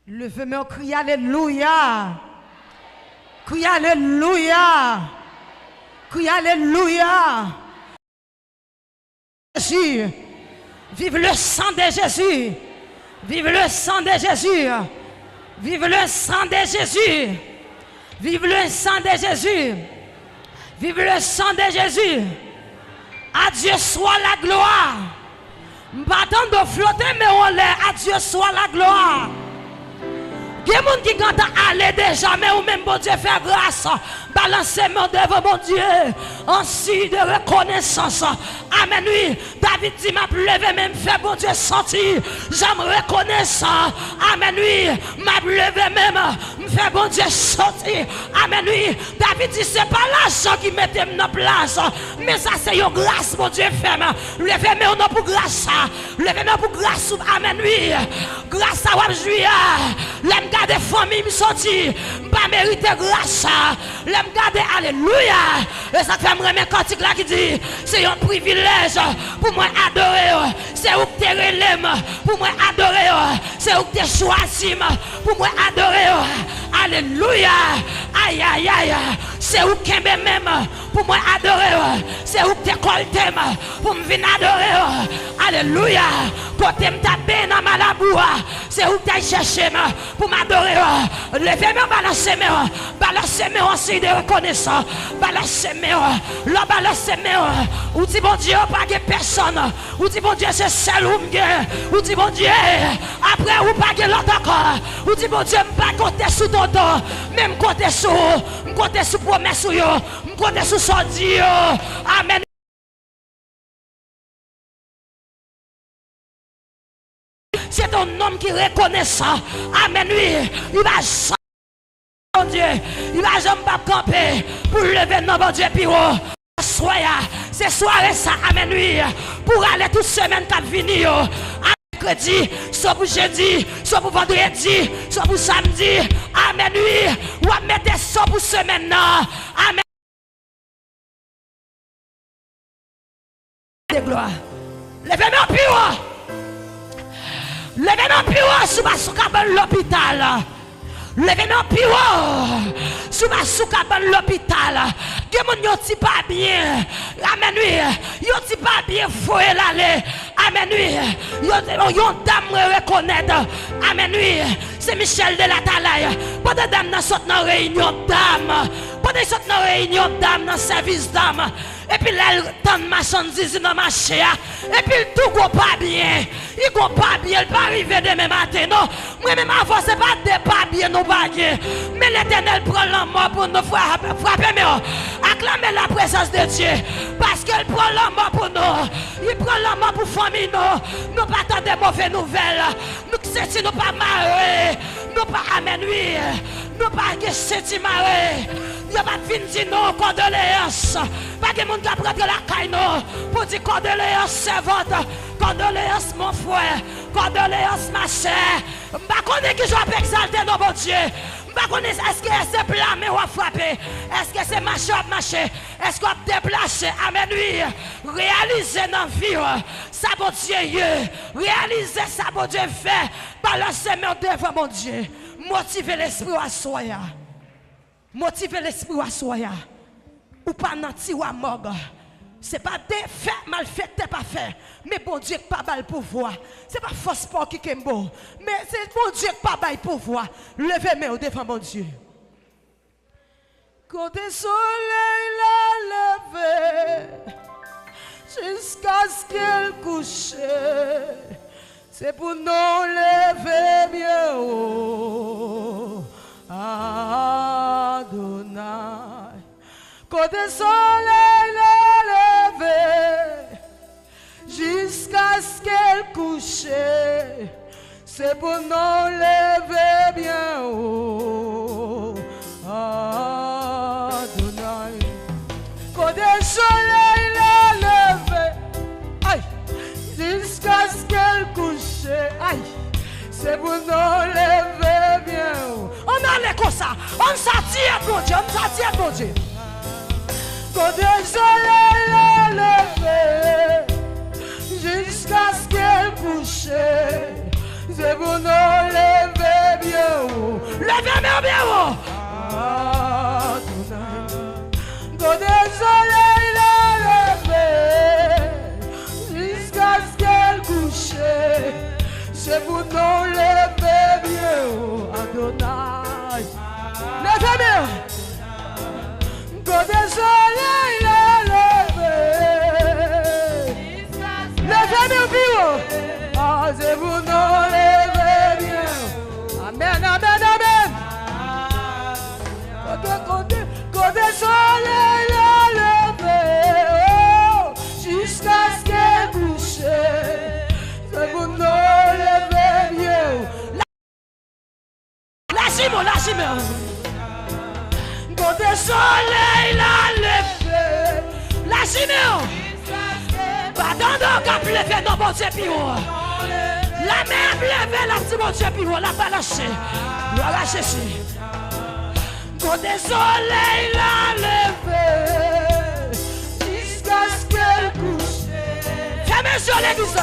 Levez-moi, crie Alléluia. Crie Alléluia. Crie Alléluia. Jésus. Vive le sang de Jésus. Vive le sang de Jésus. Vive le sang de Jésus. Vive le sang de Jésus. Vive le sang de Jésus. À Dieu soit la gloire. M'attend de flotter, mais on l'est. À Dieu soit la gloire. Il y a des gens qui cantent aller déjà, mais ou même bon Dieu fait grâce. Balancez mon devant mon Dieu. En signe de reconnaissance. Amen. Oui. David dit m'a levé même fait bon Dieu sentir. J'aime reconnaissance. Amen. Oui. M'a levé même. Me fait bon Dieu sentir. Amen. Oui. David dit c'est pas l'argent qui mettait dans place. Mais ça c'est une grâce mon Dieu fait. Levez-moi non pour grâce. Levez-moi pour grâce. Amen. Oui. Grâce à vous juillet. L'aime garder famille me sorti. Pas mériter grâce. L'aime garder alléluia. Et ça fait me remettre cantique là qui dit c'est un privilège pour moi adorer. C'est où que tu relèves pour moi adorer. C'est où que tu choisi pour moi adorer. Alléluia. Aïe aïe aïe. C'est où que même pour moi adorer. C'est où que tu colté pour me venir adorer. Alléluia. Côté me taper dans ma laboua. C'est où que tu cherché pour m'adorer. Levez-moi, balancez-moi. Balancez-moi aussi de reconnaissance. Balancez-moi. Là, balancez-moi. Ou dit bon Dieu, pas de personne. Ou dit bon Dieu, c'est seul ou m'gain. Ou dit bon Dieu, après ou pas de l'autre encore. Ou dit bon Dieu, m'pas côté sous ton dos. Même côté sous. M'coté sous promesse ou yo. M'coté sous sordi yo. Amen. C'est ton homme qui reconnaît ça. Amen. Oui. Il va jamais, Dieu. Il va jamais pas camper pour lever nos bon Dieu plus haut. C'est soirée ça. Amen. Oui. Pour aller toute semaine qui venir. Mercredi, soit pour jeudi, soit pour vendredi, soit pour samedi. Amen. Oui. Ou à mettre ça pour semaine. Amen. De gloire. Levez-moi plus haut. Levez-moi plus haut sous ma soukabane l'hôpital. Levez-moi plus haut sous ma soukabane l'hôpital. Que mon yoti pas bien. Amen oui. Yoti pas bien foué l'aller. Amen oui. Yon dame reconnaître. Amen oui. C'est Michel de la Talaye. Pendant dame dans saute dans réunion dame. Pendant saute dans réunion dame dans service dame. Et puis là, elle tend marchandise dans le marché. Et puis tout go pas bien. Il go pas bien. Il pas arriver demain matin. Non. Moi-même avant, c'est pas de pas bien nos baguettes. Mais l'Éternel prend la mort pour nous frapper. Acclamer la présence de Dieu. Parce qu'elle prend la mort pour nous. Il prend la mort pour famille. Nous pas attendre de mauvaises nouvelles. Nous si nous pas marrer. Nous pas amen oui. Nous pas que c'est marrer. Il n'y a pas de fin de non, condoléances. Pas de monde qui a pris la caille pour dire condoléances, servante. Condoléances, mon frère. Condoléances, ma soeur. Je ne connais pas qui je exalter nos bon Dieu. Je ne connais pas est-ce que c'est blâmé ou frappé. Est-ce que c'est marché ou marché. Est-ce qu'on a déplacé. Amen, oui. Réaliser dans la vie. Ça, bon Dieu. Réaliser ça, bon Dieu fait. Balancer mes devant mon Dieu. Motiver l'esprit à soi. Motiver l'esprit à soi. Ou pas nanti ou à morgue. C'est pas des faits mal faits, t'es pas fait. Mais bon Dieu pas mal pouvoir. C'est pas force pour qui est bon. Mais c'est bon Dieu pas mal pouvoir. Levez-moi devant mon Dieu. Côté soleil l'a levé jusqu'à ce qu'elle couche. C'est pour nous lever bien haut. Adonai. Côté soleil l'a levé jusqu'à ce qu'elle couche. C'est pour nous lever bien haut. Adonai. Côté soleil l'a levé. Aïe. Jusqu'à ce qu'elle couche. Aïe. C'est pour nous lever bien haut. On allait comme ça. On s'attire, mon Dieu. On s'attire, mon Dieu. Quand le soleil l'a levé jusqu'à ce qu'elle couche. C'est pour nous lever bien la mer bien haut. Quand le soleil l'a levé, jusqu'à ce qu'elle couche, c'est pour nous lever bien haut, Adonai. Levez bien. Quand le soleil l'a levé, levez bien plus haut. Ah, c'est pour nous lever bien haut. Amen, amen, amen. Quand le soleil l'a levé, oh, jusqu'à ce qu'elle couche, c'est pour nous lever bien haut. Lâchez-moi. Quand le soleil l'a levé, lâchez-moi. Pas d'endroit qu'à lever dans mon Dieu plus haut. La mer levé, la petite mon Dieu plus haut, la pas lâché. La lâché ici. Quand le soleil l'a levé, Jusqu'à ce qu'elle couche, fermez sur l'église.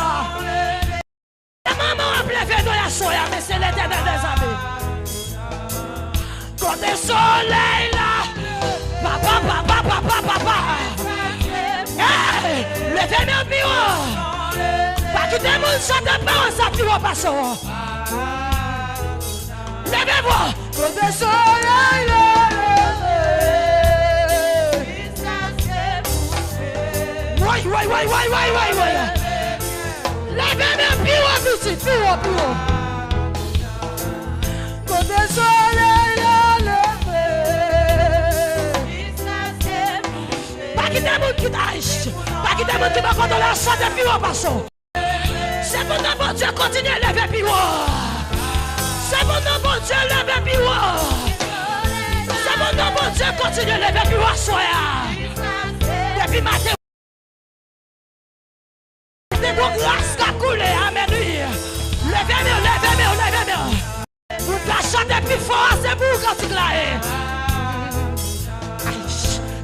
La maman a levé dans la soya, mais c'est l'éternel des armées. Quand le soleil là, papa. Hey, levez-moi au bureau. Pas que des gens chantent pas, on s'appuie au passant. Levez-vous. quand le soleil l'a levé, Oui. Levez-moi au bureau, petit, plus haut. quand le soleil l'a levé, Pas que des gens qui t'aillent. Pas que des gens qui vont contre la santé plus haut passant. C'est pour nous, bon Dieu, continuer à lever plus haut. C'est pour nous, bon Dieu, lever plus haut. C'est pour nous, bon Dieu, continuer à lever plus haut, soya. Depuis matin, c'est pour grâce qui a coulé, amen. Levez-moi. Vous la chanter plus fort, c'est pour quand tu l'as.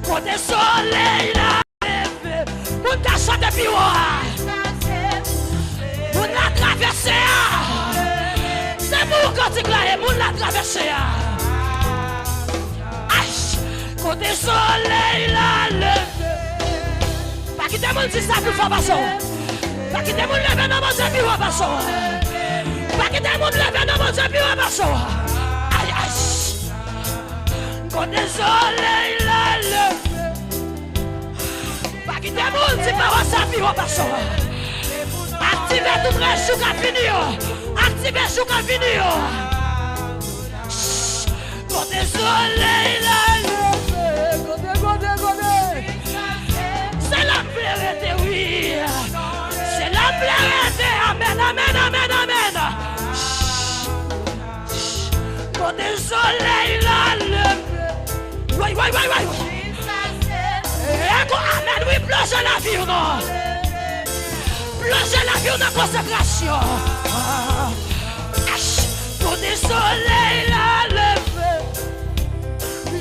Quand le soleil l'a levé, vous la chanter plus haut. Vous la traversez. C'est pour quand tu l'as, vous la traversez. Quand le soleil l'a levé, pas qu'il te monde dit ça plus fort, passons. Pas qu'il te monde lever dans mon Dieu plus haut, passons. Pas qu'il te monde lever dans mon Dieu plus haut, passons. Aïe. Quand le soleil l'a levé, pas qu'il te monde dit pas ça plus haut, passons. Activez tout le chou qui a fini. Activez le chou qui a fini. Quand le soleil l'a levé, c'est la vérité, oui. C'est la vérité. Amen. Quand le soleil l'a levé. Oui. Amen, oui, plongez la vie ou non. Plongez la vie ou non, consécration. Quand le soleil l'a levé,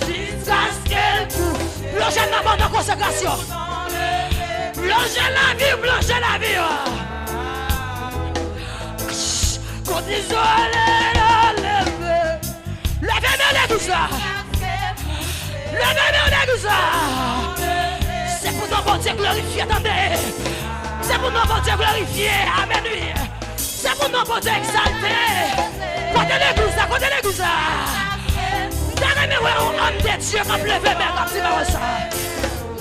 jusqu'à ce qu'elle couche. Plongez dans la consécration. Plongez la vie. Quand le soleil l'a levé, levez-moi l'église. C'est pour nous, bon Dieu, glorifier, attendez. C'est pour nous, bon Dieu, glorifier, amen. C'est pour nous, bon Dieu, exalter. Côté l'église. D'ailleurs, un homme de Dieu qui a levé, mais comme si ça.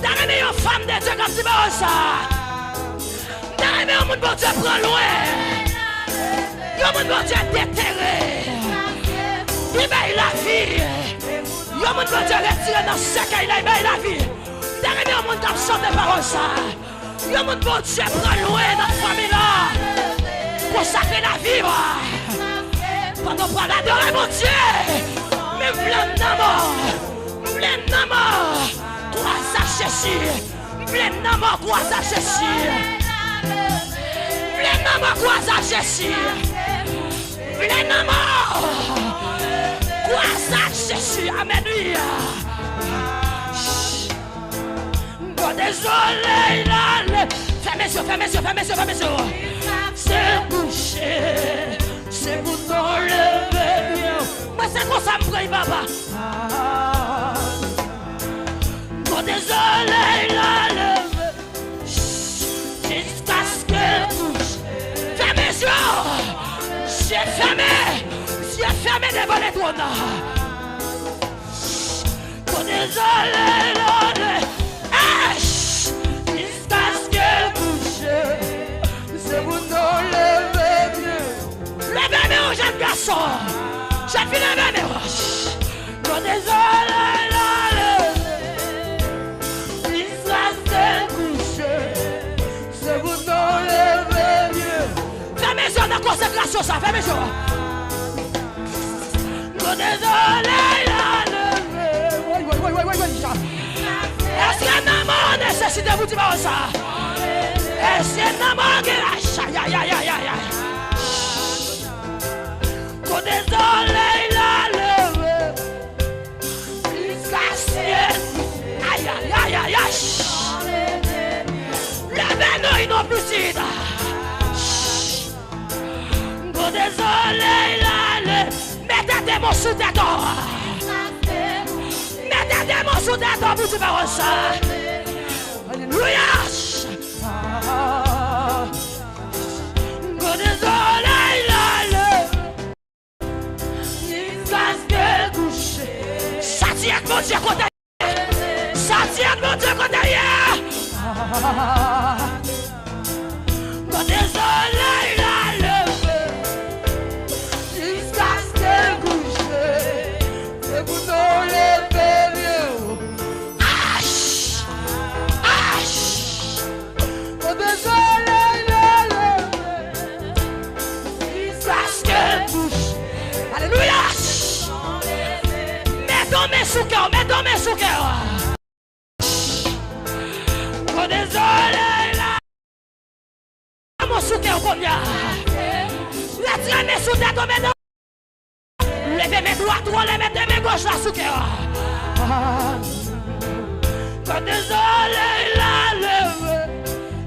D'ailleurs, une femme de Dieu comme si ça. D'ailleurs, un monde, bon Dieu, prend loin. Un monde, bon Dieu, déterré. Il baille la vie. Yo moun bon Dieu retiré dans ce qu'il a baille la vie. Derrière moun qui chante des paroles ça. Yo moun bon Dieu prend loin notre famille là. Consacrer la vie. Quand on parle d'adorer mon Dieu. Mais plein d'amour. Quoi ça chercher. Plein d'amour quoi ça chercher. Quoi ça cherche, amen. Quand le soleil là, fermez les yeux. C'est couché, c'est pour t'enlever. Moi c'est comme ça me prend le trône. Qu'on désolé, jusqu'à ce qu'elle couche. C'est pour nous lever mieux. Levez mes jeunes garçons. Jeune fille, levez mes roches. Qu'on désolé, jusqu'à ce qu'elle couche. C'est pour nous lever mieux. Fais mes yeux dans la consécration, ça. Fais mes yeux. Qu'on désolé, est-ce qu'il y a un amour nécessite de vous dire ça? Est-ce qu'il y a un amour qui lâche? Aïe, aïe, aïe, aïe, aïe. Qu'on désolé, la levé. Jusqu'à ciel. Aïe, aïe, aïe, aïe, aïe. Levez-nous, ils n'ont plus sida. Qu'on désolé, la levé. Mettez des mots sous tes dents. Mettez des mots sous tes dents pour dire ça. Alléluia. Qu'on désolé, la levé. Jusqu'à ce qu'elle couche. Ça tient mon Dieu côté. Ça tient mon Dieu côté. Qu'on désolé, la levé. Jusqu'à ce qu'elle couche. C'est pour nous lever mieux. Aïe. Aïe. Qu'on désolé, la lever. Parce que bouche. Alléluia. Mettons mes sous cœur, mettons mes sous cœur. Oh désolé là. Mon sous cœur combien? Retirez mes sous tête, mes dents. Levez mes droites, levez mes gauches là sous cœur. Oh désolé là, levez.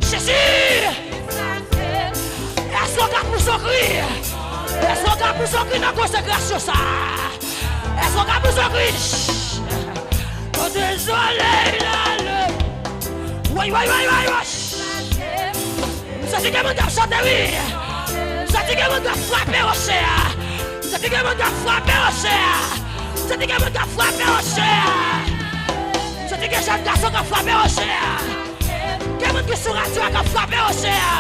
Jésus. Est-ce qu'on a pour son cri? Est-ce qu'on a pour son cri dans la consécration ça? Est-ce qu'on a pour son cri? Oh désolé là, le... Oui. Ça dit que mon doit chanter, oui. Ça dit que mon doit frapper au cher. Ça dit que mon doit frapper au cher. Ça dit que mon doit frapper au cher. Ça dit que jeune garçon qui a frappé au cher. Que mon qui sur radio qui a frappé au cher.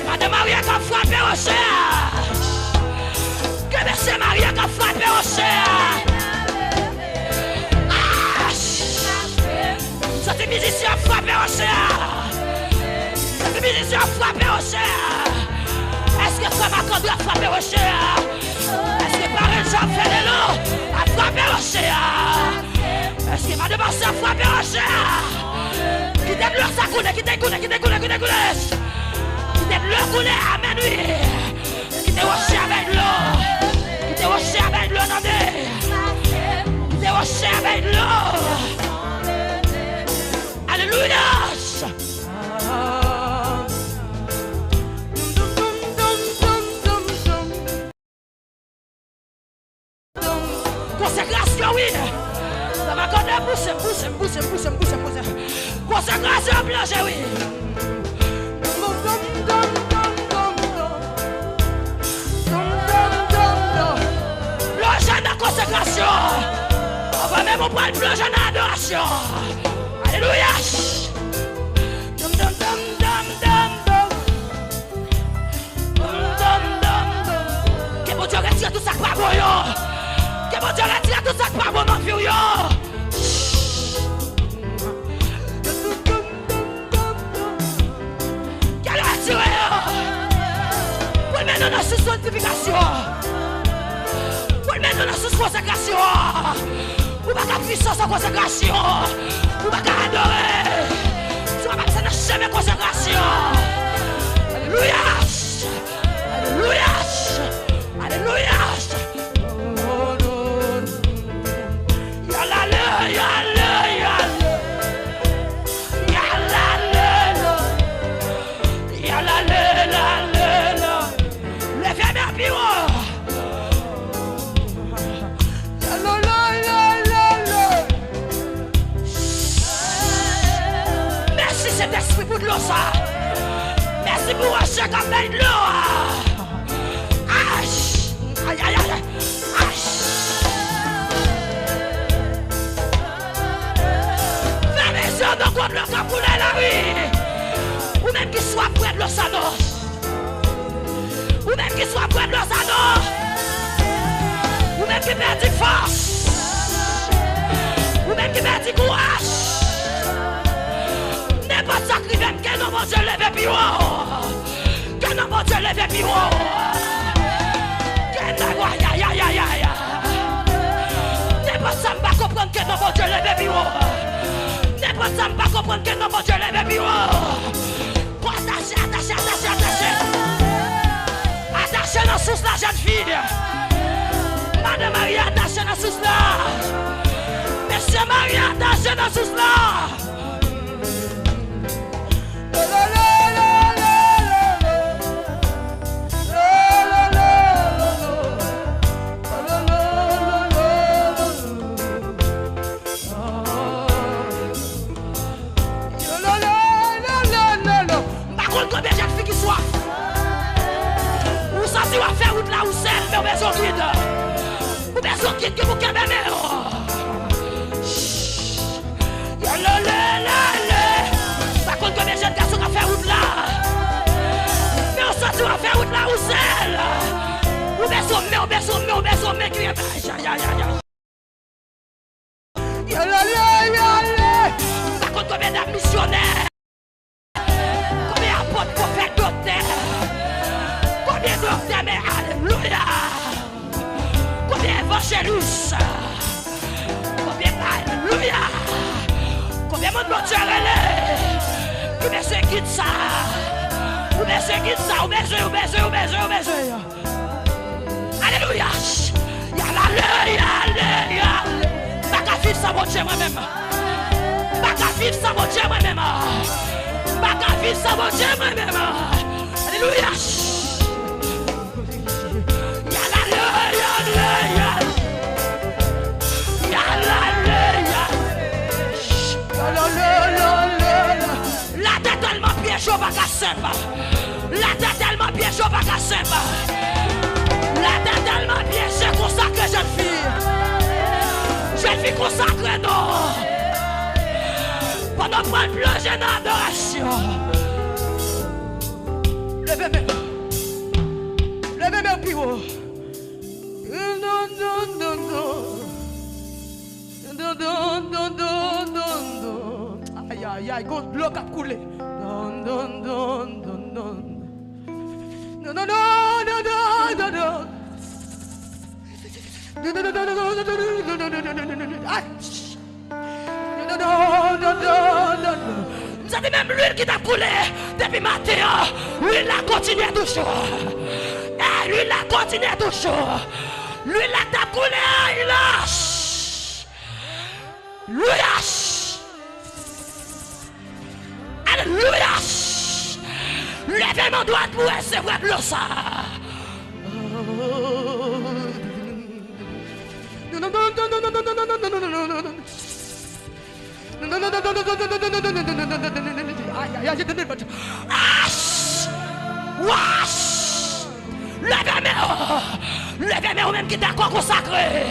Madame Maria qui a frappé au cher. Que Monsieur Maria qui a frappé au cher. Cette musicien a frappé au cher. Cette musicien a frappé au cher. Est-ce que Frère Macandre a frappé au cher? Est-ce que Parrain Jean Félélo a frappé au cher? Est-ce que Madame Marcia a frappé au cher? Qui t'aide l'heure ça coule, qui t'aide coule. Qui t'aide l'heure coule, amen oui. Qui t'aide au cher avec l'eau. Qui t'aide au cher avec l'eau, non mais. Qui t'aide au cher avec l'eau. Alléluia. Consécration, oui. Ça va quand même pousser. Consécration, blanche, oui. Blanche en consécration. On va même prendre blanche en adoration. Alléluia. Que mon Dieu retire tout ça par bon yo. Que mon Dieu retire tout ça par bon mon vieux yo. Qu'elle retire yo. Pour le mettre dans la sanctification. Pour le mettre dans la consécration. Ou pas de puissance en consécration. Ou pas adorer. Tu vas pas jamais consécration. Alléluia. Alléluia. Alléluia. Merci pour de l'eau ça. Merci pour un chèque à peine de l'eau. Aïe. Aïe aïe aïe. pas prendre nos anneaux. Ou même qui perd force. Ou même qui perd courage. N'importe ça qui vient, que non, mon Dieu, lève plus haut. Que non, mon Dieu, lève plus haut. Que non, aïe, aïe, aïe, aïe. N'importe ça, je ne pas comprendre que non, mon Dieu, lève plus haut. N'importe ça, je ne pas comprendre que non, mon Dieu, lève plus haut. Attachez, attachez, attachez, attachez. Attachez dans sous la jeune fille. Madame Marie, attachez dans sous là. Monsieur Marie, attachez dans sous là. Combien de jeunes filles qui soient ou senti ou faire route là ou celle mais on besoin guide ou besoin guide que vous calmez par contre combien de jeunes garçons qui faire route là mais on senti ou faire route là ou celle ou besoin mais qui est par contre combien d'âmes missionnaires. Pour faire docteur. Combien de docteurs, mais alléluia. Combien d'évangélistes. Combien alléluia. Combien de monde Dieu relais. Combien de guide ça. Combien de guide ça. Ou besoin. Alléluia. Alléluia. Pas qu'à vivre sans mon Dieu moi-même. Pas qu'à vivre sans mon Dieu moi-même. Pas qu'à vivre sans mon Dieu moi-même. Alléluia. La tête tellement piège au bac à sympa. La tête tellement piège au bac à sympa. La tête tellement piège consacrée jeune fille. Jeune fille consacrée non. Pendant prendre plonger dans l'adoration. Levez-moi. Levez-moi au plus haut. Aïe, aïe, aïe, l'eau qui a coulé. Vous avez même l'huile qui t'a coulé depuis matin. L'huile a continué toujours. L'huile a continué toujours. L'huile a t'a coulé. Il lâche. Lâche. Alléluia. Levez mon doigt pour recevoir de l'eau ça. Levez-moi, ou même qui d'accord consacré,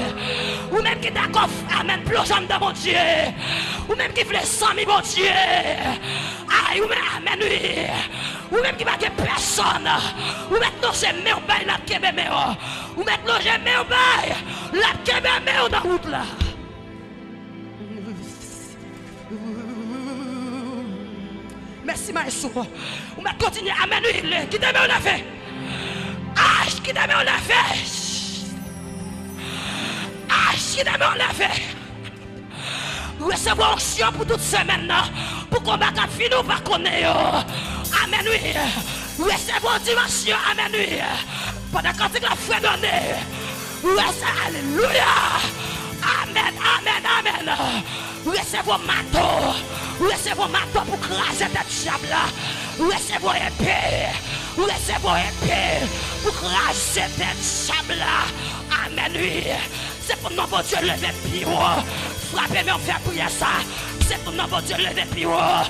ou même qui d'accord amen plongeant dans mon Dieu, ou même qui voulait 100 000 mon Dieu, aïe, ou même amen oui, ou même qui va que personne, ou maintenant c'est mes bail la kébé ou maintenant j'ai mes bail la kébé dans la route là. Merci maestro. On va continuer à mener qui t'aime on a fait. Ah, qui t'aime on a fait. Ah, qui t'aime on a fait. Recevoir onction pour toute semaine pour combattre fini ou pas connaître. Amen oui. Recevoir dimension amen oui. Pendant quand il a fait donner. Alléluia. Amen, amen, amen. Recevez marteau. Recevez marteau pour craser cette diable là. Recevez épée. Recevez épée pour craser cette diable là. Amen, oui. C'est pour nous, bon Dieu, lever plus haut. Frappez-moi, faire prier ça. C'est pour nous, bon Dieu, lever plus haut.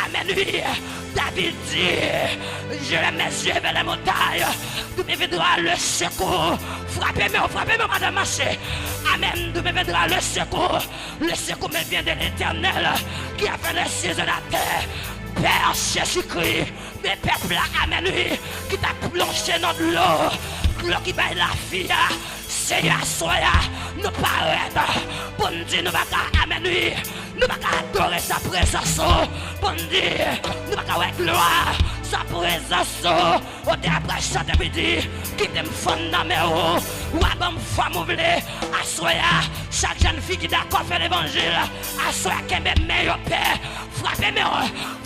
Amen, oui. David dit, je lève mes yeux vers la montagne. D'où me viendra le secours. Frappez-moi, madame Marché. Amen, d'où me viendra le secours. Le secours me vient de l'Éternel qui a fait les cieux de la terre. Père Jésus-Christ, mes peuples, amen, oui, qui t'a plongé dans de l'eau. l'eau qui baille la fille. Seigneur, soya, nous paraître. Pour nous dire, nous ne pouvons pas amener. Nous ne pouvons pas adorer sa présence. Pour nous dire, nous ne pouvons pas avec gloire. Sa présence. Au après chanter midi. Qui t'aime fondamentalement. Ou à bonne femme oubliée. À soya, chaque jeune fille qui d'accord fait l'évangile. À soya, qui est meilleur père. Frappez-moi.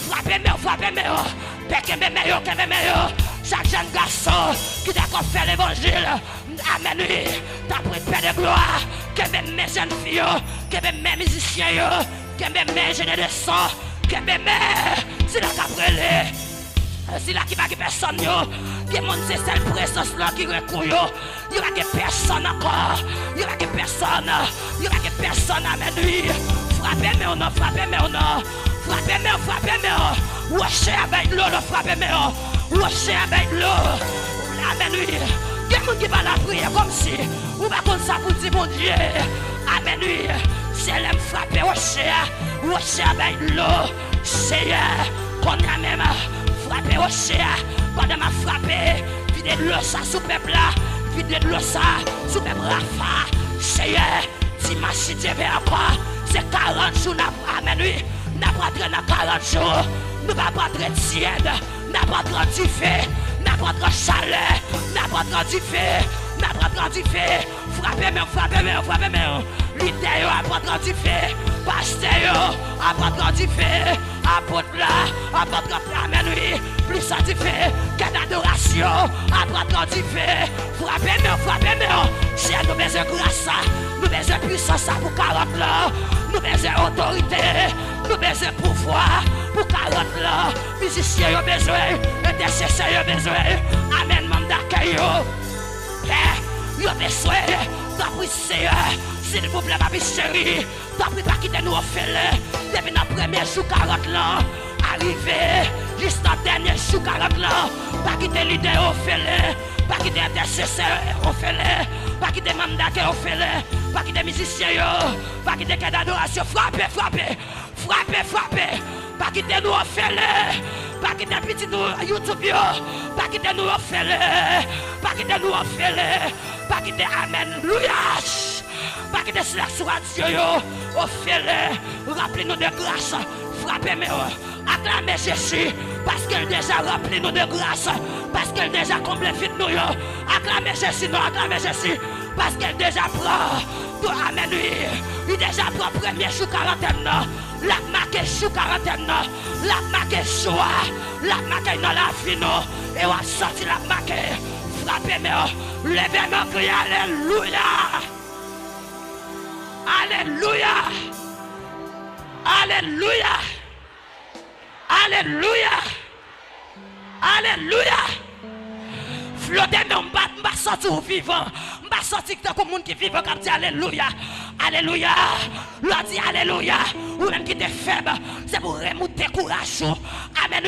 Frappez-moi. Frappez-moi. Père qui est meilleur. Qui est meilleur. Chaque jeune garçon qui d'accord fait l'évangile. Amen, oui. D'après Père de gloire, que même mes jeunes filles, que même mes musiciens, que même mes jeunes de sang, que même c'est la cabrelée. C'est là qui va que personne, qui monte c'est cette présence là qui recourt, il n'y aura que personne encore, il n'y aura que personne, il n'y aura que personne, amen, oui. Frappez-moi, non, frappez-moi, non, frappez-moi, frappez-moi, wachez avec l'eau, frappez-moi, wachez avec l'eau, amen, oui. Il y a des gens qui parlent la prière comme si on va comme ça pour dire mon Dieu. Amen, oui. C'est l'aime frapper au cher avec l'eau. Seigneur, qu'on a même frappé au cher. Pendant ma frappé, vider de l'eau ça sous peuple là. Vider de l'eau ça sous peuple Rafa. Seigneur, dimanche si Dieu veut encore. C'est 40 jours. Amen, oui. Nous pas rentrer dans 40 jours. Nous pas rentrer tiède. Nous pas rentrer du feu. N'apprendre chaleur, n'apprendre du feu, n'apprendre du feu. Frappez-moi, frappez-moi, frappez-moi. Leader, apprendre du feu. Pasteur, apprendre du feu. Apprendre là, apprendre là, mais oui. Plus ça du feu qu'à l'adoration. Apprendre du feu. Frappez-moi, frappez-moi. Si nous besoin de grâce, nous besoin de puissance pour 40 là. Nous besoin d'autorité, nous besoin de pouvoir pour 40 là. Musiciens ont besoin, intercesseurs ont besoin. Amen, même d'accueil. Ils ont besoin d'appui Seigneur. S'il vous plaît, ma vie chérie, d'appui pas quitter nous au fêlé. Depuis notre premier jour 40 là, arrivé, juste dans le dernier jour 40 là, pas quitter l'idée au fêlé, pas quitter intercesseur au fêlé, pas quitter même d'accueil au fêlé, pas quitter musiciens, pas quitter quai d'adoration. Frappez, frappez, frappez, frappez, pas quitter nous au fêlé. Pas quitter petit nous YouTube, pas quitter nous au fêlé, pas quitter nous au fêlé, pas quitter Amen, louia, pas quitter cela sur radio, au fêlé, rappelez-nous de grâce, frappez-moi, acclamez Jésus, parce qu'elle déjà rempli nous de grâce, parce qu'elle déjà comblé fit nous, acclamez Jésus, non, acclamez Jésus, parce qu'elle déjà prend, tout Amen, oui, il déjà prend premier jour quarantaine, la marque sous quarantaine, la marque choix, la marque dans la fino, et on a sorti la marque, frappez-moi, levez-moi, criez Alléluia, Alléluia, Alléluia, Alléluia, Alléluia, flottez-moi, on va sortir vivant, on va sortir comme monde qui vit, comme dit Alléluia. Alléluia. L'on dit Alléluia. Ou même qui est faible, c'est pour remonter courage. Amen.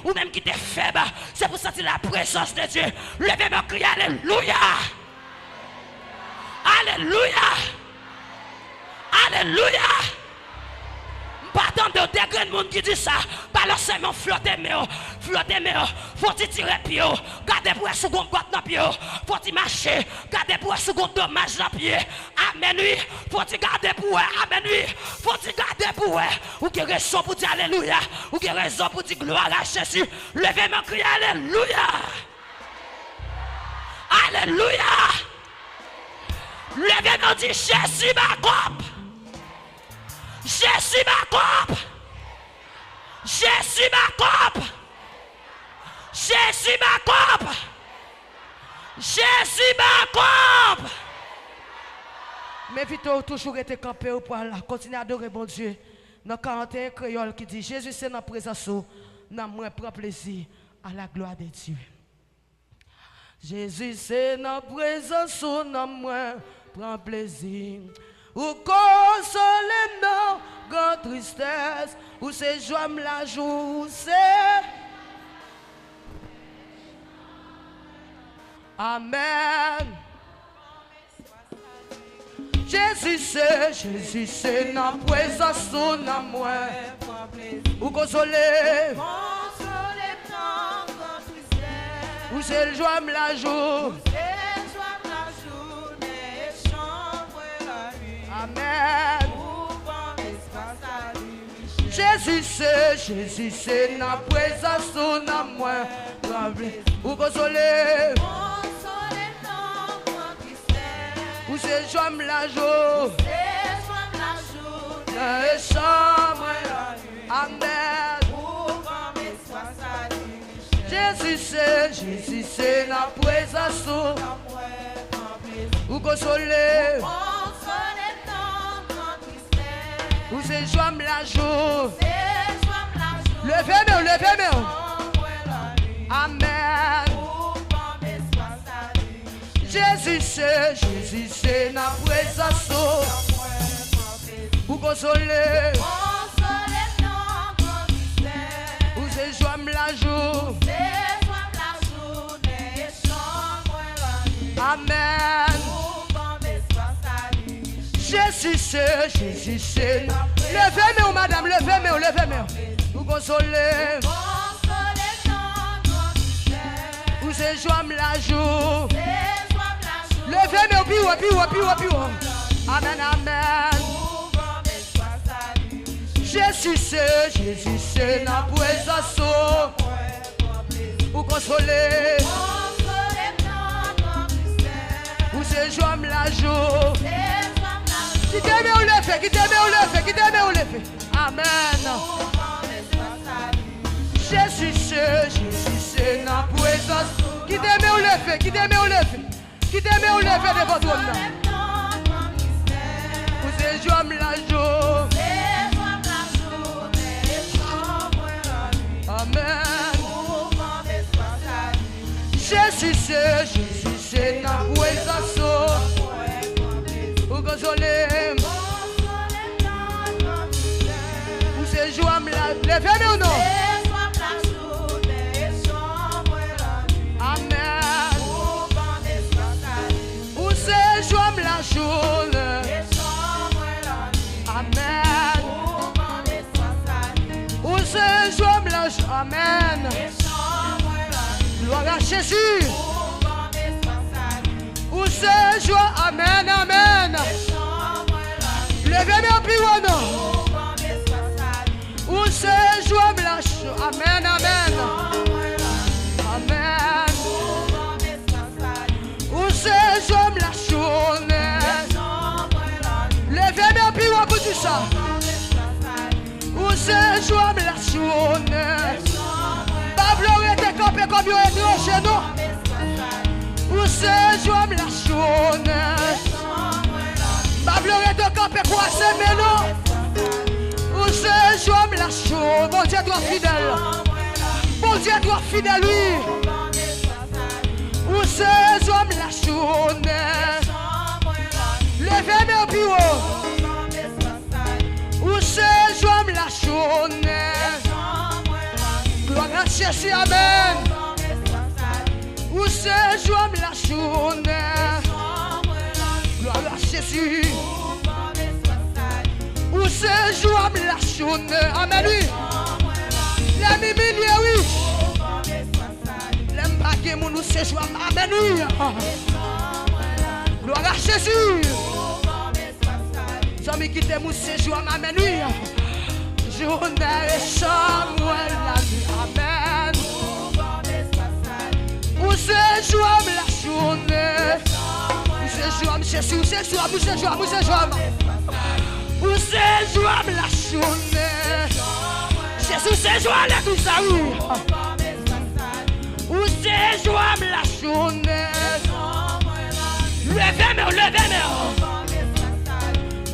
Ou même qui est faible, c'est pour sentir la présence de Dieu. Levez-moi, criez Alléluia. Alléluia. Alléluia. Pas tant de degrés de monde qui dit ça. Pas leur seulement flotter, mais faut-il tirer pied. Gardez pour un second boîte dans pied. Faut-il marcher. Gardez pour un second dommage dans pied. Amen, oui. Faut-il garder pour Amen, oui. Faut-il garder pour ou qui raison pour dire Alléluia. Ou qui raison pour dire gloire à Jésus. Levez-moi, criez Alléluia. Alléluia. Levez-moi, dit Jésus ma coupe. Jésus ma coupe. Jésus ma coupe. Jésus ma coupe. Jésus ma coupe. Mais Vito toujours été campé au poil, continuer à adorer bon Dieu. Dans 41 créole qui dit Jésus c'est dans la présence, dans moi prend plaisir à la gloire de Dieu. Jésus c'est dans la présence, dans moi prend plaisir. Ou consoler non, grand tristesse, ou c'est joie me la joue, c'est. Amen. Jésus c'est dans la présence, dans moi. Ou consoler. Ou c'est joie me la joue. Jésus, c'est la présence na moi. Ou consoler. Ou c'est joie la joie. Et chambre. Amen. Jésus, c'est la présence. Ou consoler. Ou c'est joie la joie. Levez-moi. Amen. Jésus, c'est la présence. Ou consoler. Ou c'est joie la joie. Amen. Jésus, c'est. Levez-moi, madame, levez-moi. Vous consolez. Vous c'est joie la joie. Levez-moi, puis. Amen, amen. Jésus, c'est la présence. Vous consolez. Vous c'est joie la joie. Quittez-moi ou le fait. Amen. Jésus, c'est la présence. Quittez-moi ou le fait. Quittez-moi ou le fait de votre homme. Vous êtes joie la joie. Amen. Jésus, c'est la présence. Vous consolez. Vous c'est joie la. Levez-moi ou non? Amen. Vous c'est joie la journée. Amen. Vous c'est joie la journée. Amen. Gloire à Jésus. Où c'est joie, amen, amen. Levez-moi puis ou non. Où c'est joie, amen, amen. Amen. Où c'est joie, la journée. Levez-moi puis ou pour tout ça. Où c'est joie, la journée. Pablo était campé comme il est chez nous. Où c'est joie la journée. Pablo est campé quoi c'est maintenant. Où c'est joie la journée. Bon Dieu toi fidèle. Oui. Où c'est joie la journée. Levez-moi au bureau. Où c'est joie la journée. Gloire à Jésus, amen. Où c'est joie la journée. Gloire à Jésus. Où c'est joie la journée. Amen. La mimile, oui. L'aime pas que nous c'est joie. Amen. Gloire à Jésus. Jamais quitter mon c'est joie. Amen. Journée et chambre la nuit. Amen. Où c'est joie la journée. Où c'est joie, Jésus, où c'est joie. Où c'est joie la journée. Jésus, c'est joie la tout ça, oui. Où c'est joie la journée. Levez-moi.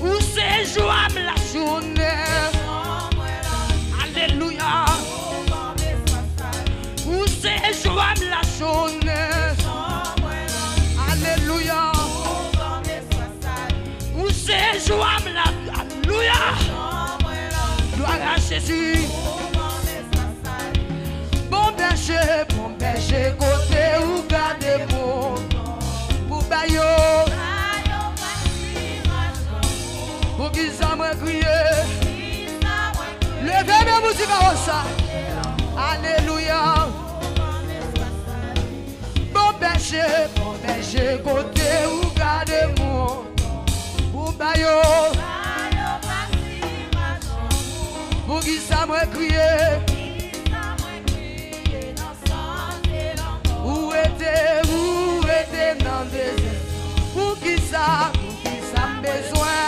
Où c'est joie la journée. Alléluia. Où c'est joie la journée. Alléluia. Où c'est joie la. Alléluia. Gloire à Jésus. Bon berger, côté où garder mon. Pour baillot. Pour qu'ils s'en crier. Levez-moi musique à ça. Alléluia. Bon berger, côté où garder mon. Pour baillot. Pour qui ça moi crier? Où était dans des pour qui ça besoin?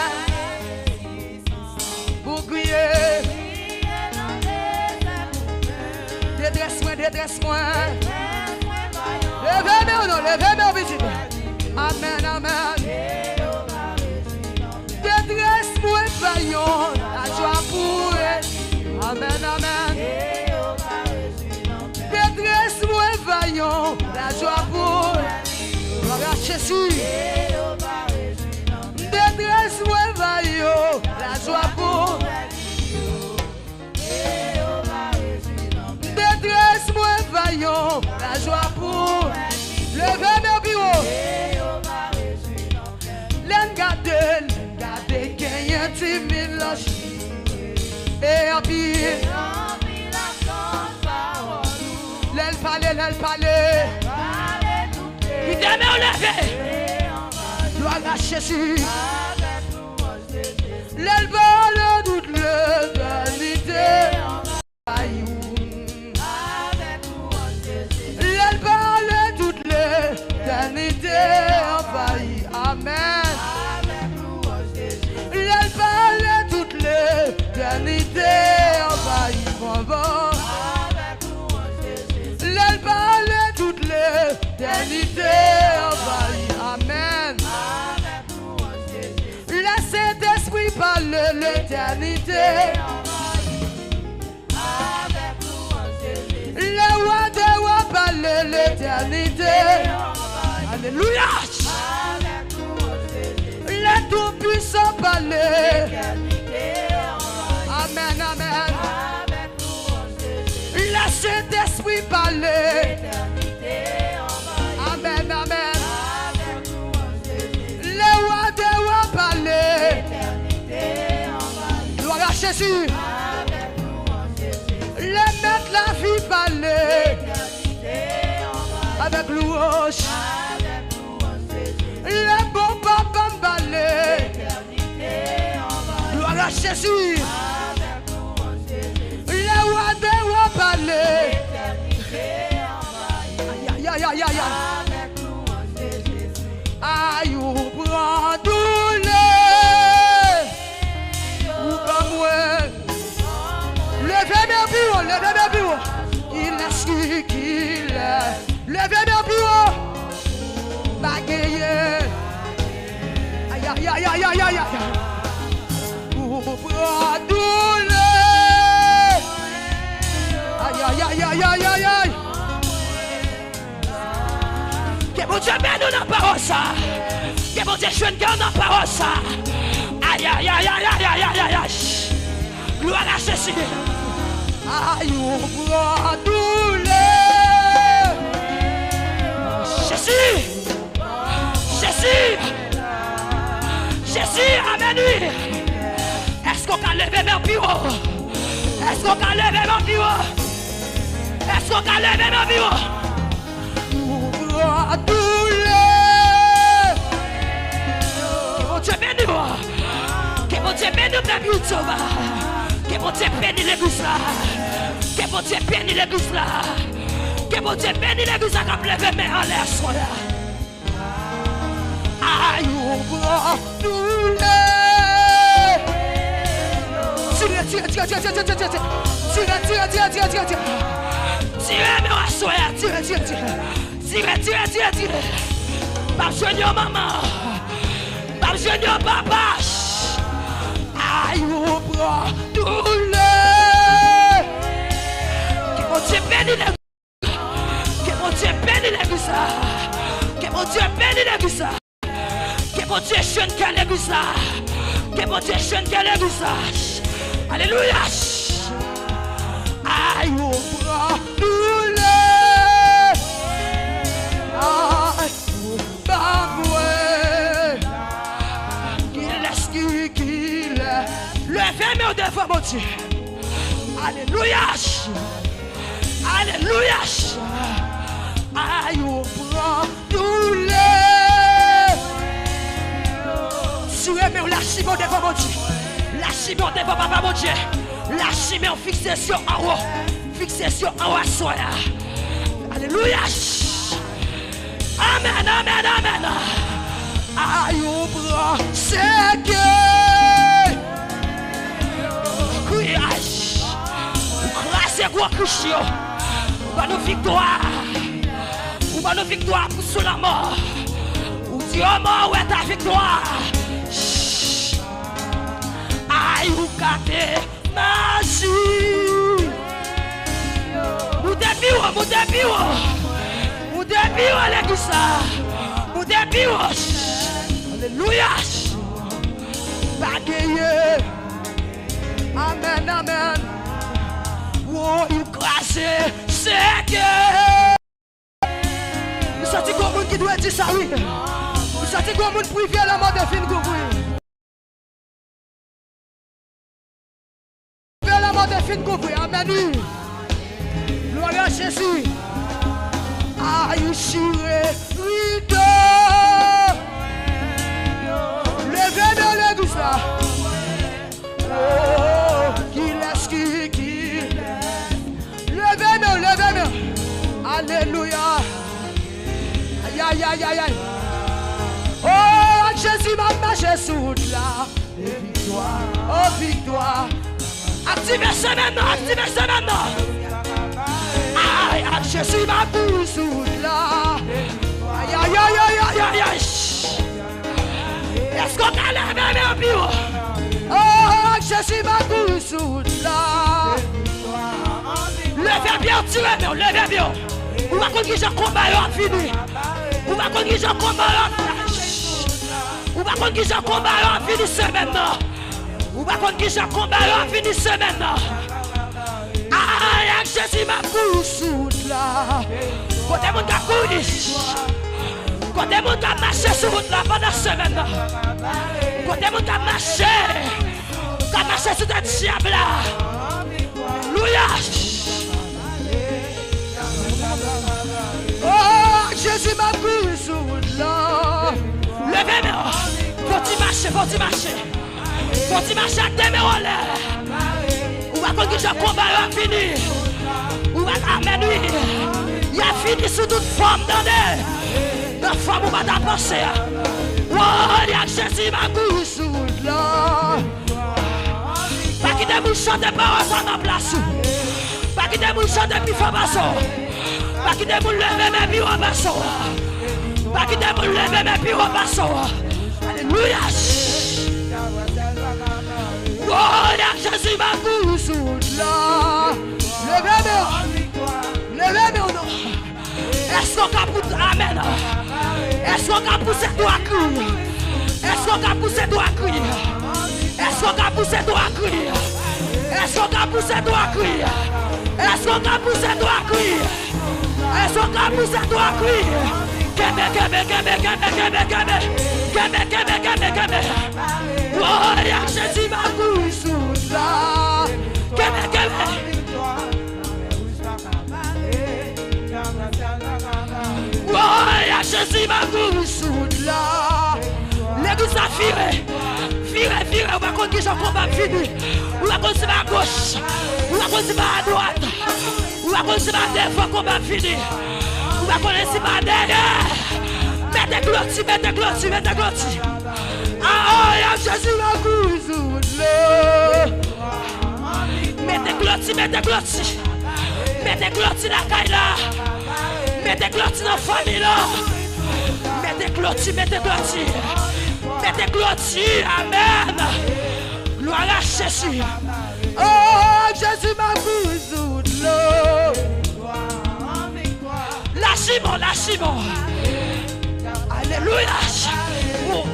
Pour crier. Détresse-moi. Levez-moi, visite. Amen, amen. Détresse-moi, vaillant, la joie pour elle. Amen, amen. Détresse-moi, vaillant, la joie pour elle. Gloire à Jésus. Détresse-moi, vaillant, la joie pour elle. Détresse-moi, vaillant, la joie pour lever mes bureaux. L'en garder, qu'il y a 10 000 loges. Et en pile, l'elle parlait. Il demeure levé. Gloire à Jésus. L'elle parle toute l'éternité. Elle parle toute l'éternité envahie. Amen. Elle parle toute l'éternité envahie. Elle parle toute l'éternité envahie. Amen. Le Saint-Esprit parle l'éternité. Le roi des rois parle l'éternité. Alléluia. Le tout-puissant parle. Amen, amen. Le Saint-Esprit parle. Amen, amen. Le roi des rois parle. Gloire à Jésus. Le mettre la vie parler avec louange. Le bon papa parler. Gloire à Jésus. Le roi des rois parler. Aïe, aïe, aïe, aïe, aïe, ou prend douleur. Ou comme moi. Levez mes bureaux. Il est ce qu'il est. Levez mes bureaux. Bagayer. Aïe, aïe, aïe, aïe, aïe, aïe. Pour prendre douleur. Aïe, aïe, aïe, aïe, aïe, aïe, aïe. Que mon Dieu mène nous dans la parole ça. Que mon Dieu jeune garde dans la parole ça. Aïe, aïe, aïe, aïe, aïe, aïe, aïe, aïe. Gloire à Jésus. Aïe, on prend douleur. Jésus. Amen. Est-ce qu'on peut lever mon bureau? Est-ce qu'on peut lever mon bureau? Est-ce qu'on peut lever mon bureau? On prend douleur. Que mon Dieu bénisse. Que mon Dieu bénisse dans YouTube. Que mon Dieu bénisse l'église là. Que mon Dieu bénisse l'église là. Que mon Dieu bénisse l'église là. Comme lever mes en l'air soit là. Aïe, on prend douleur. Tire. Tire, mais on soit. Tire. Pas besoin de maman. Pas besoin de papa. Aïe, on prend douleur. Que mon Dieu bénisse l'église. Que mon Dieu bénisse l'église là. Que mon Dieu bénisse l'église là. Que mon Dieu jeune qu'à l'église là. Que mon Dieu jeune qu'à l'église là. Alléluia. Aïe, on prend douleur. Aïe, baboué. Qu'il est ce qu'il est. Levez-moi devant mon Dieu. Alléluia. Aïe, on prend douleur. Si vous aimez, lâchez-moi devant mon Dieu. Lâchez-moi devant papa mon Dieu. Lâchez, mais on fixe sur en haut. Fixez sur en haut à soi. Alléluia. Amen, amen, amen. Aïe, au bras, c'est que. C'est quoi Christian? Ou pas nos victoires? Ou pas nos victoires pour sous la mort? Ou Dieu mort, où est ta victoire? Aïe, ou gâté, magie. Ou début, l'église. Ou début, alléluia. Bagaye. Amen, amen. Oh, il crache, c'est que. Vous sentez comme un monde qui doit dire ça, oui. Vous sentez comme un monde privé à la mort de fin de couvrir. La mort de fin de couvrir, amen. Gloire à Jésus. Aïe, chiré, rideau. Levez dans l'église là. Oh, qui laisse qui. Levez-nous. Alléluia. Aïe, aïe, aïe, aïe, aïe. Oh, Jésus m'a marché sous là. Victoire. Oh, victoire. Activez ça maintenant. Aïe, Jésus m'a poussé sous là. Aïe, aïe, aïe, aïe, aïe. Est-ce qu'on a levé un bureau? Oh, Jésus m'a poussé sous là. Levez bien, levez bien. Ou va qu'on j'ai combat fini. Ou va qu'on j'ai combat Ou va qu'on j'ai combat fini semaine. Ou va qu'on j'ai combat fini semaine. Aïe, Jésus m'a poussé là. Côté mon gars couru. Côté mon gars marché sur route là pendant semaine. Côté mon gars marché. Gars marché sur ta diable là. Alléluia. Oh, Jésus m'a pris sous là. Levez-moi. Faut-il marcher. Faut-il marcher avec des mains en l'air. Ou va qu'on dise combat fini. Ou va amen oui. Il a fini sous toute forme dans la forme où va ta pensée. Oh, il y a Jésus m'a pris sous là. Pas qu'il te bouche de paroles en place. Pas qu'il te bouche de pifabasson. Pas qu'il te bouche lever mes pieds au basson. Pas qu'il te bouche lever mes pieds au basson. Alléluia. Oh, il y a Jésus m'a poussé là. Levez-moi. Est-ce qu'on a poussé? Amen. Est-ce qu'on a poussé toi à crier? Est-ce qu'on a poussé toi à crier? Est-ce qu'on a poussé toi à crier? Est-ce qu'on a poussé toi à crier? Est-ce qu'on a poussé toi à crier? Est-ce qu'on a poussé toi à crier? Oh, il y a Jésus m'a poussé là. Oh, il y a Jésus m'a poussé là. L'église a firé. On va continuer à combat fini. On va continuer à gauche. On va continuer à droite. On va continuer à défendre combat fini. On va continuer à derrière. Mettez clôture. Ah, il y a Jésus m'a poussé là. Mettez clôture. Mettez clôture la caille là. Mettez clôture dans la famille là. Mettez clôture. Amen. Gloire à Jésus. Oh, Jésus m'a poussé là. Lâchez-moi. Alléluia. Oh.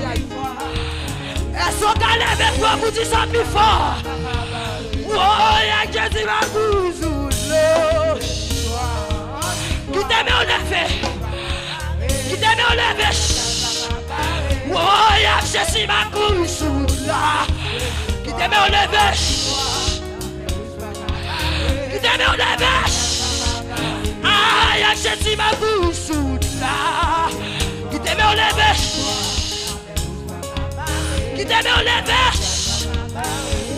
Aïe. Est-ce qu'on a levé toi pour dire ça plus fort? Oh, il y a Jésus m'a poussé là. Qui t'aime au lever? Oh, il y a Jésus m'a poussé là. Qui t'aime au lever? Ah, il y a Jésus m'a poussé là. Qui t'aime au lever? Qui t'aime en lèvèche.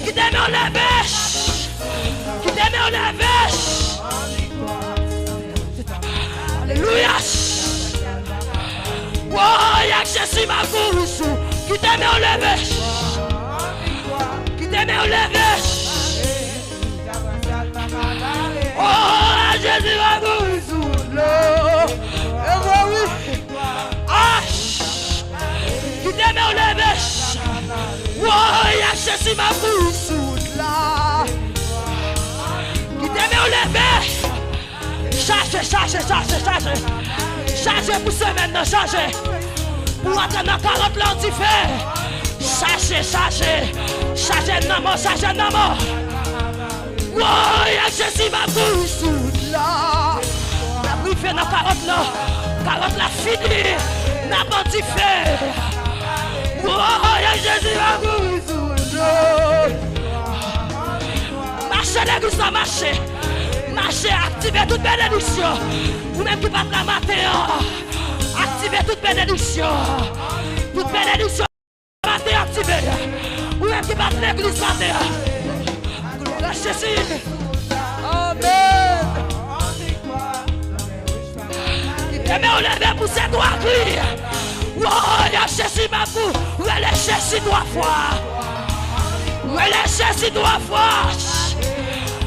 Qui t'aime en lèvèche. Qui t'aime en lèvèche. Alléluia. Oh, y'a que Jésus ma course. Qui t'aime en lèvèche. Qui t'aime en lèvèche. Oh, Jésus ma course. Qui t'aime en lèvèche. Oh, y'a que Jésus ma course. Qui t'aime en lèvèche. Chargez pour semaine, chargez. Pour entrer dans 40 ans, tu fais. Chargez, non, non. Oh, y'a que Jésus ma course. La briefé dans 40 ans. 40 la fini. N'a pas tu fais. Oh, y'a que Jésus ma course. Marchez l'église, marchez. Marchez, activez toute bénédiction. Ou même qui va la matin. Activez toute bénédiction. Toute bénédiction. Matin activez. Ou même qui va l'église matin. Gloire à Jésus. Amen. Mais on lève pour ses doigts clés. Oh, il y a Jésus ma pou. Où elle est Jésus 3 fois. Où elle est Jésus 3 fois.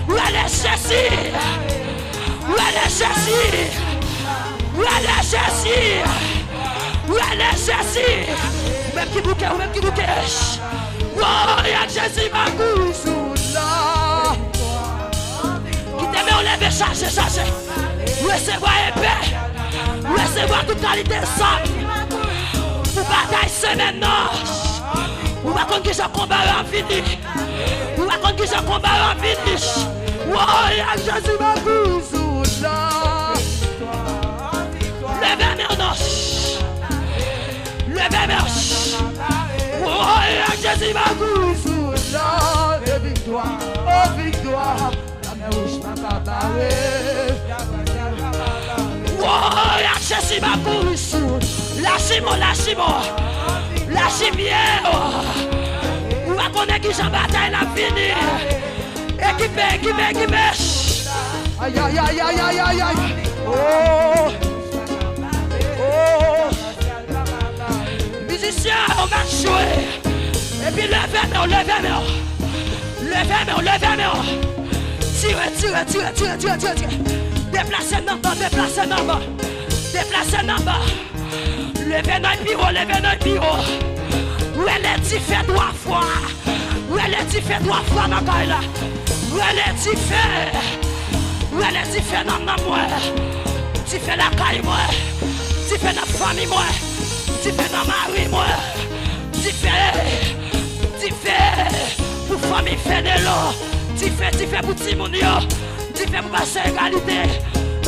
Où elle est Jésus. Où elle est Jésus. Où elle est Jésus. Où elle est Jésus. Même qui bouquet, même qui bouquet. Oh, il y a Jésus ma pou. Qui t'aime on lève chargez. Recevoir épée. Recevoir toute qualité de sang. Pour bataille semaine non. Ou pas qu'on qui combat en fini. Ou pas qu'on qui combat en fini. Oh, il y a Jésus ma course. Levez mes noces. Levez mes. Oh, il y a Jésus ma course. Oh, victoire. La mer rouge m'a pas barré. Oh, y'a Jésus ma course. Lâchez bien. Ou va connaître qui j'en bataille la fini. Équipé. Aïe. Oh. Musiciens, on va jouer. Et puis levez moi. Tire. Déplacez dans bas. Levez dans le bureau. Où elle est dit fait 3 fois. Où elle est dit fait 3 fois dans la là. Où elle est dit fait dans moi. Tu fais la caille moi. Tu fais la famille moi. Tu fais dans mari moi. Tu fais pour famille fait de l'eau. Tu fais pour Timonio. Tu fais pour passer égalité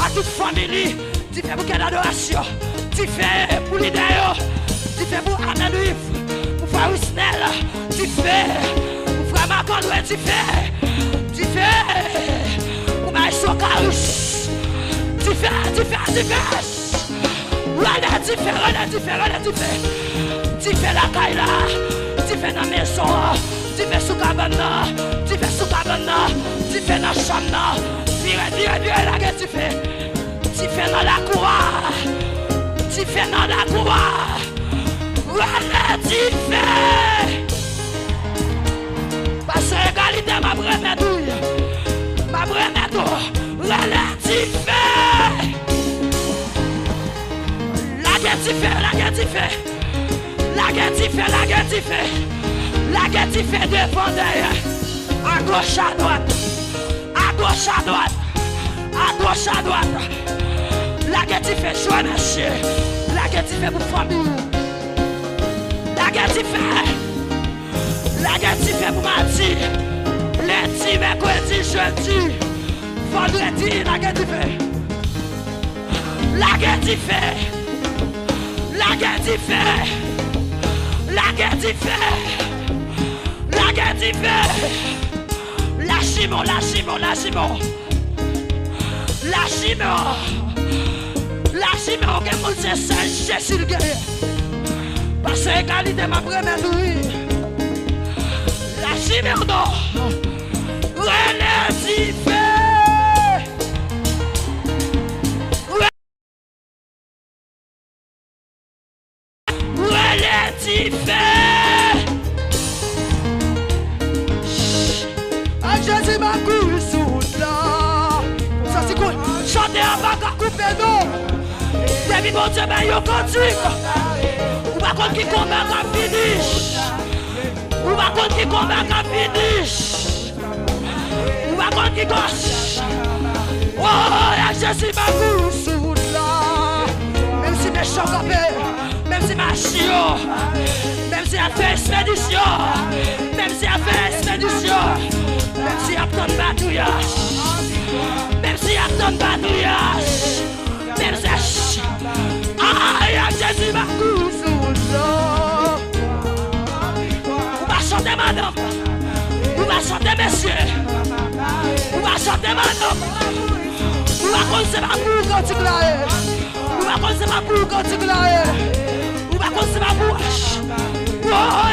à toute famille. Tu fais pour quelle adoration. Tu fais pour l'idéal. Tu fais pour Anne-Louis. Pour Farousnel. Tu fais pour Frère Macondoué. Tu fais pour Maïso Carus. Tu fais. Voilà, tu fais la caille là. Tu fais dans la maison. Tu fais sous cabane. Tu fais dans la chambre. Viens là que tu fais. Tu fais dans la cour. Voilà, tu fais. Parce que égalité ma brème douille. Voilà, tu fais. La guerre tu fais devant derrière. À gauche à droite. La guerre tu fais choix monsieur. La guerre tu fais pour famille. La guerre tu fais pour mardi. Lundi, mercredi, jeudi. Vendredi, la guerre tu fais. Lâchez-moi, que mon c'est Jésus le guerrier. Parce que égalité ma première nuit. Jésus, pardon. Relève-y, fait. Relève-y, fait. Ah, Jésus m'a couru sous là. Ça c'est cool. Chantez à bagarre. Coupé non. Depuis bon Dieu, ben yo conduit. Ou pas contre qui combat qu'à finish. Ou pas contre qui combat qu'à finish. Ou pas contre qui gauche. Oh, la Jésus m'a Couru sous là. Même si mes chants capés. même si ma chio, même si elle fait expédition, même si elle fait expédition, même si elle donne batouillage, même si elle donne batouillage, même si aïe, Jésus m'a couru sous là. On va chanter madame, on va chanter messieurs, on va chanter madame, on va commencer ma boue quand tu glailles, on va commencer ma boue quand tu glailles. On va commencer ma bouche. Oh,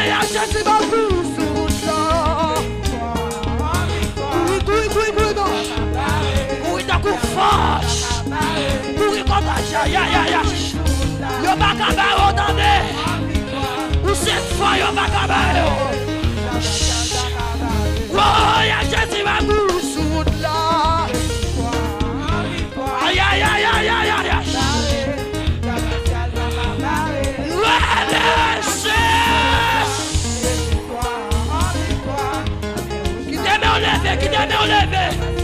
ya Jésus m'a couru sous là. Couru non. Couru d'un coup fort. Couru comme ça. Ya. Yo pas capable d'entendre. Ou cette fois, yo pas capable. Oh, ya Jésus m'a couru Sous là. Aïe. Qui t'aime enlever.